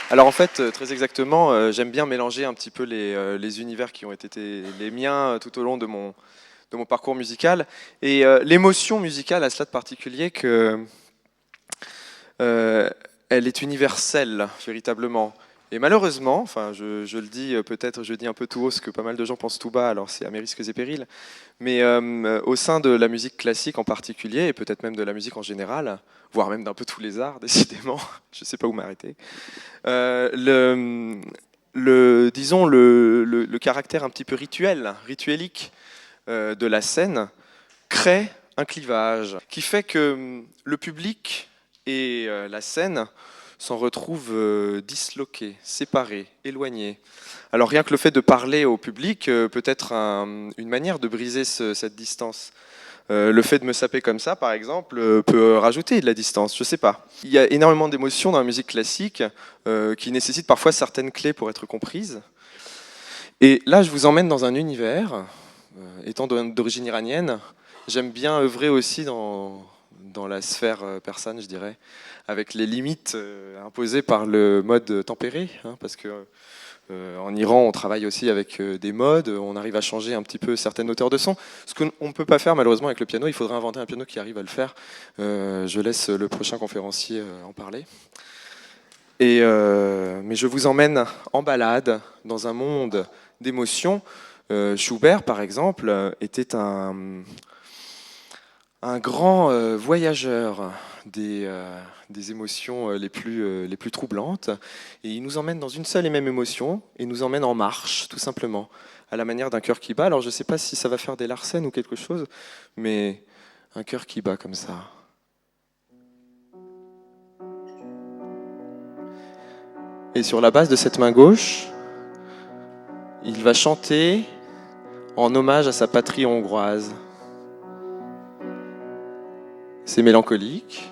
Alors en fait, très exactement, j'aime bien mélanger un petit peu les univers qui ont été les miens tout au long de mon parcours musical. Et l'émotion musicale a cela de particulier que euh, elle est universelle, véritablement. Et malheureusement, enfin, je le dis peut-être, je dis un peu tout haut ce que pas mal de gens pensent tout bas, alors c'est à mes risques et périls, mais au sein de la musique classique en particulier, et peut-être même de la musique en général, voire même d'un peu tous les arts, décidément, je ne sais pas où m'arrêter, euh, le, disons le caractère un petit peu rituelique de la scène crée un clivage qui fait que le public et la scène s'en retrouvent disloqués, séparés, éloignés. Alors rien que le fait de parler au public peut être une manière de briser cette distance. Le fait de me saper comme ça, par exemple, peut rajouter de la distance, je sais pas. Il y a énormément d'émotions dans la musique classique qui nécessitent parfois certaines clés pour être comprises. Et là, je vous emmène dans un univers, étant d'origine iranienne, j'aime bien œuvrer aussi dans la sphère persane, je dirais, avec les limites imposées par le mode tempéré, hein, parce que en Iran, on travaille aussi avec des modes, on arrive à changer un petit peu certaines hauteurs de son. Ce qu'on ne peut pas faire malheureusement avec le piano, il faudrait inventer un piano qui arrive à le faire. Je laisse le prochain conférencier en parler. Mais je vous emmène en balade dans un monde d'émotions. Schubert, par exemple, était un grand voyageur des émotions les plus troublantes. Et il nous emmène dans une seule et même émotion, et nous emmène en marche, tout simplement, à la manière d'un cœur qui bat. Alors je ne sais pas si ça va faire des Larsen ou quelque chose, mais un cœur qui bat comme ça. Et sur la base de cette main gauche, il va chanter en hommage à sa patrie hongroise. C'est mélancolique,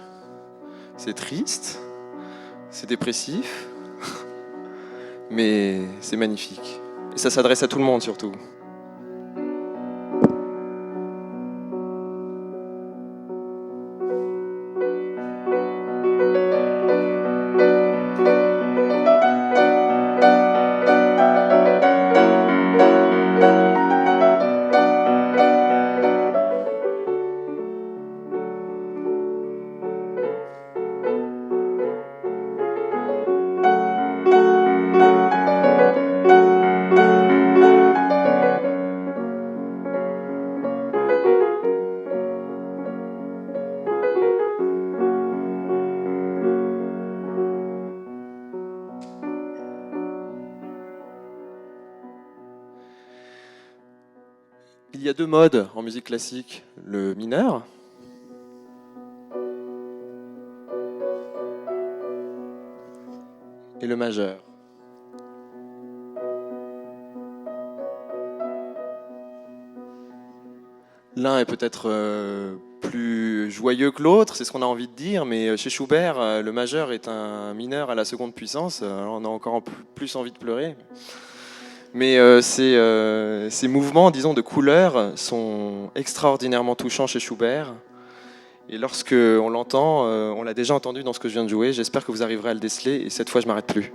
c'est triste, c'est dépressif, mais c'est magnifique. Et ça s'adresse à tout le monde surtout. Il y a deux modes en musique classique, le mineur et le majeur. L'un est peut-être plus joyeux que l'autre, c'est ce qu'on a envie de dire, mais chez Schubert, le majeur est un mineur à la seconde puissance, alors on a encore plus envie de pleurer. Mais ces mouvements, disons, de couleurs sont extraordinairement touchants chez Schubert. Et lorsque on l'entend, on l'a déjà entendu dans ce que je viens de jouer, j'espère que vous arriverez à le déceler, et cette fois je m'arrête plus.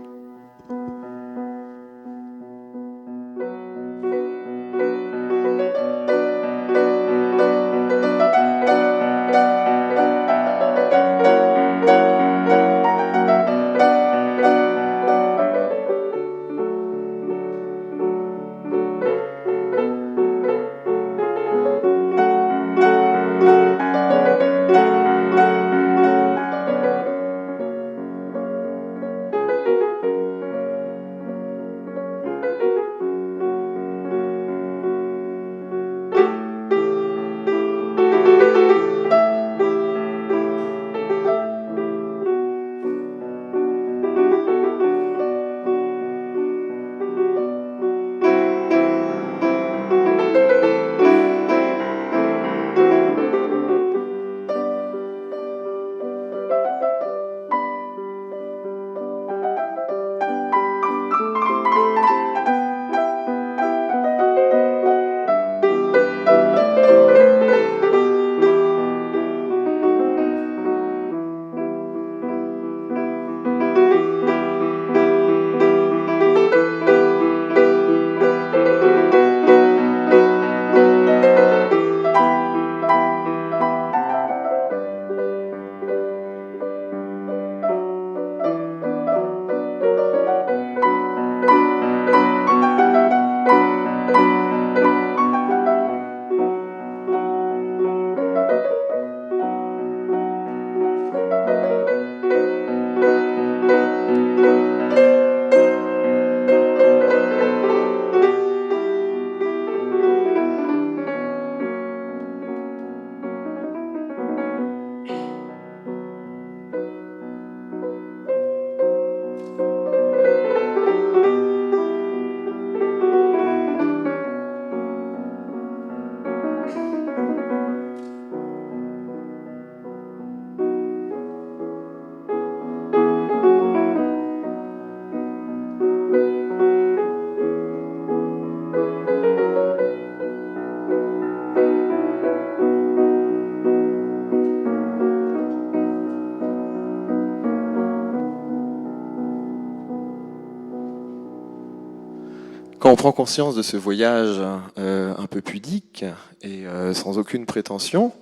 Quand on prend conscience de ce voyage un peu pudique et sans aucune prétention,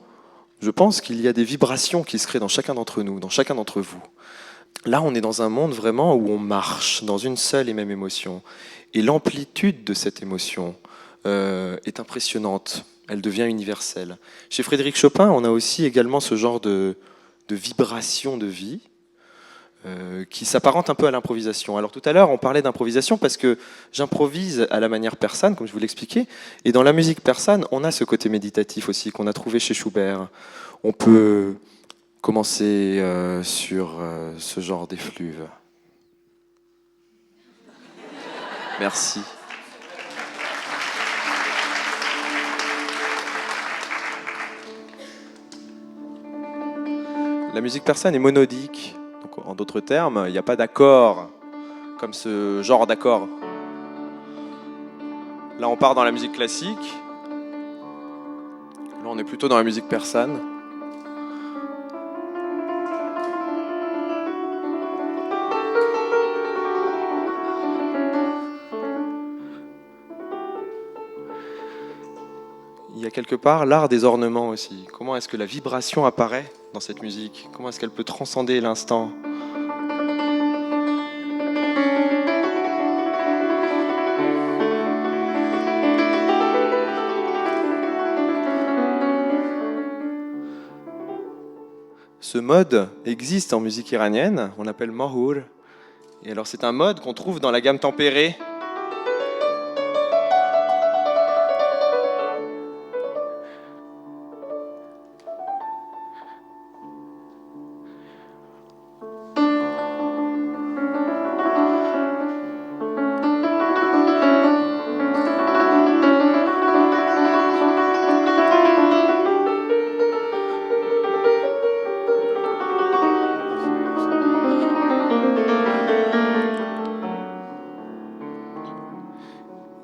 je pense qu'il y a des vibrations qui se créent dans chacun d'entre nous, dans chacun d'entre vous. Là, on est dans un monde vraiment où on marche dans une seule et même émotion. Et l'amplitude de cette émotion est impressionnante. Elle devient universelle. Chez Frédéric Chopin, on a aussi également ce genre de vibration de vie qui s'apparente un peu à l'improvisation. Alors tout à l'heure, on parlait d'improvisation parce que j'improvise à la manière persane, comme je vous l'expliquais. Et dans la musique persane, on a ce côté méditatif aussi qu'on a trouvé chez Schubert. On peut commencer sur ce genre d'effluve. Merci. La musique persane est monodique. Donc, en d'autres termes, il n'y a pas d'accord comme ce genre d'accord. Là, on part dans la musique classique. Là, on est plutôt dans la musique persane. Il y a quelque part l'art des ornements aussi. Comment est-ce que la vibration apparaît dans cette musique? Comment est-ce qu'elle peut transcender l'instant? Ce mode existe en musique iranienne, on l'appelle mahur. Et alors c'est un mode qu'on trouve dans la gamme tempérée.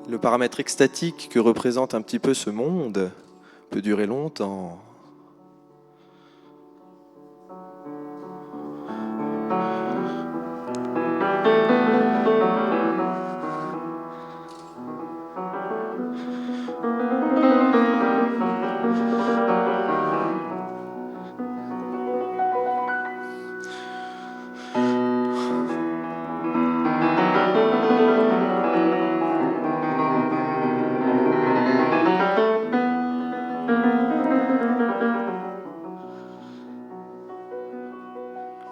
Le paramètre extatique que représente un petit peu ce monde peut durer longtemps.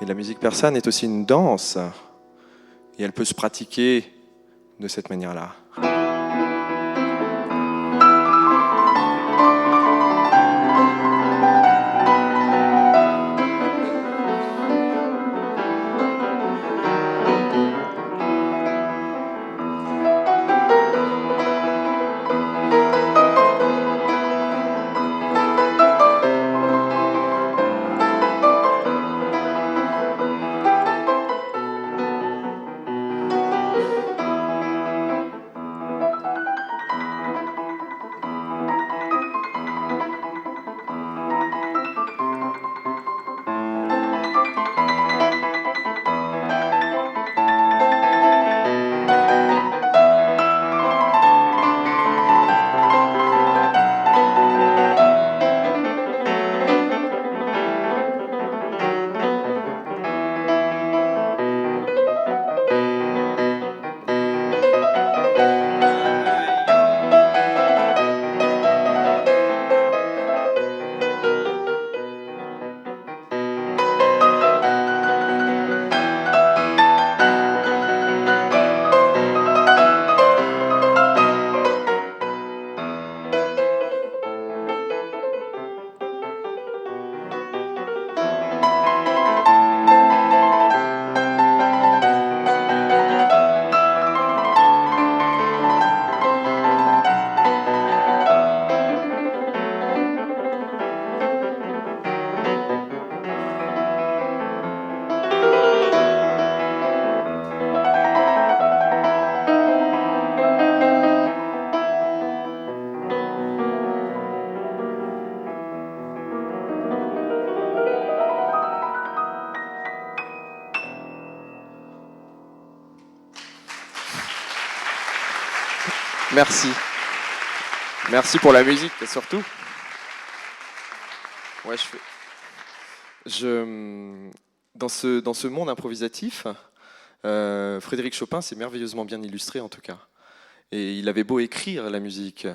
Et la musique persane est aussi une danse, et elle peut se pratiquer de cette manière-là. Merci. Merci pour la musique, surtout. Ouais, dans ce monde improvisatif, Frédéric Chopin s'est merveilleusement bien illustré en tout cas. Et il avait beau écrire la musique,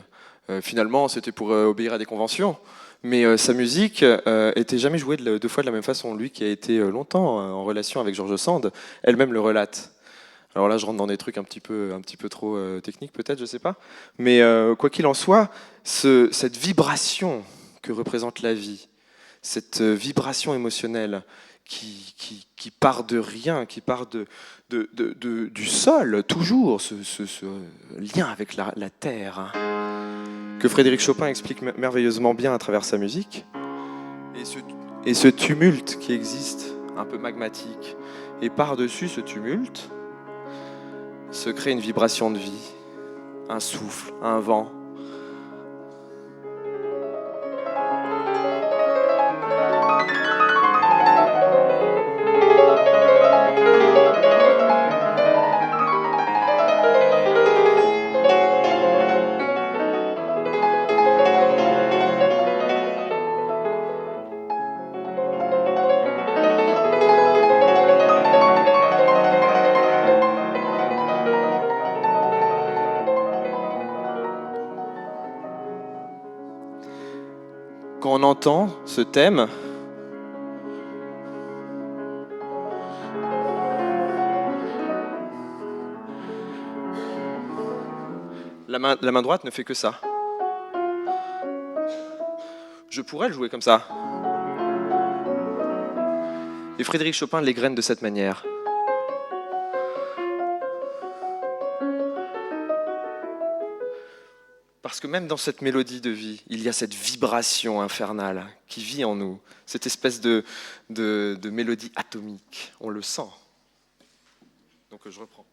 finalement c'était pour obéir à des conventions, mais sa musique était jamais jouée deux fois de la même façon. Lui qui a été longtemps en relation avec George Sand, elle-même le relate. Alors là je rentre dans des trucs un petit peu trop techniques peut-être, je sais pas. Mais quoi qu'il en soit, cette vibration que représente la vie, cette vibration émotionnelle qui part de rien, qui part du sol, toujours, ce lien avec la terre, hein, que Frédéric Chopin explique merveilleusement bien à travers sa musique, et ce tumulte qui existe, un peu magmatique, et par-dessus ce tumulte se crée une vibration de vie, un souffle, un vent. Quand on entend ce thème, la main droite ne fait que ça. Je pourrais le jouer comme ça. Et Frédéric Chopin l'égrène de cette manière. Parce que même dans cette mélodie de vie, il y a cette vibration infernale qui vit en nous, cette espèce de mélodie atomique, on le sent. Donc je reprends.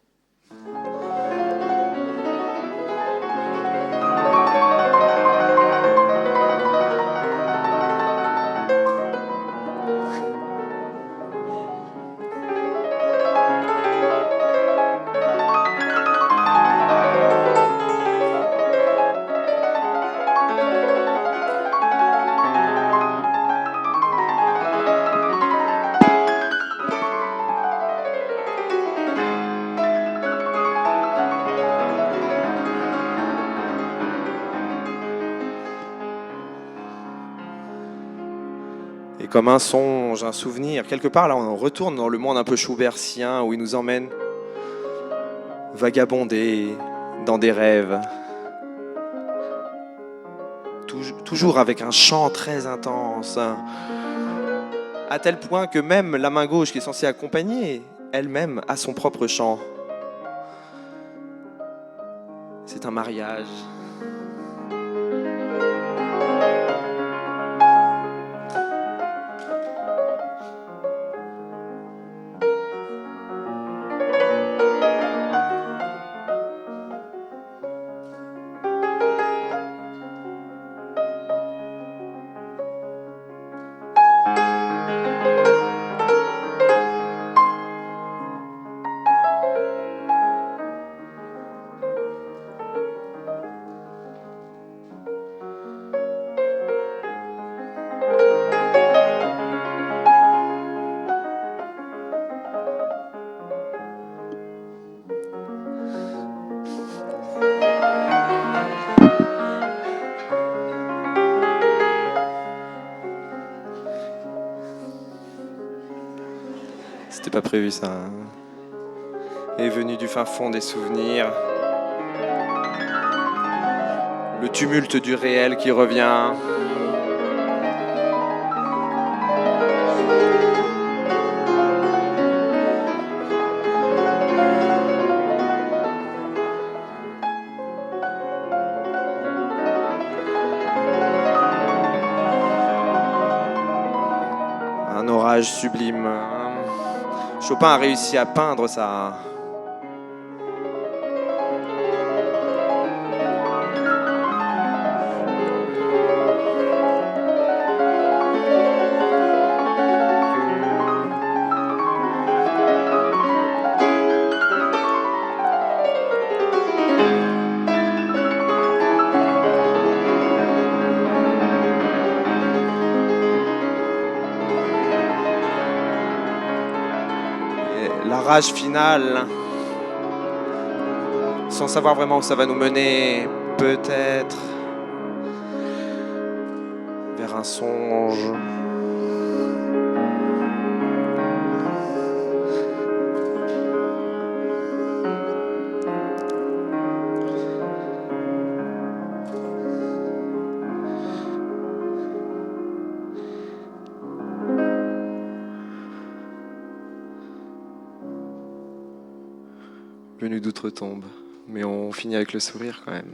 Et comme un songe, un souvenir, quelque part là on retourne dans le monde un peu schubertien où il nous emmène vagabonder dans des rêves. Toujours avec un chant très intense, à tel point que même la main gauche qui est censée accompagner, elle-même a son propre chant. C'est un mariage. C'était pas prévu ça. Hein. Est venu du fin fond des souvenirs. Le tumulte du réel qui revient. Un orage sublime. Chopin a réussi à peindre ça. la rage finale, sans savoir vraiment où ça va nous mener, peut-être vers un songe. Venu d'outre-tombe, mais on finit avec le sourire quand même.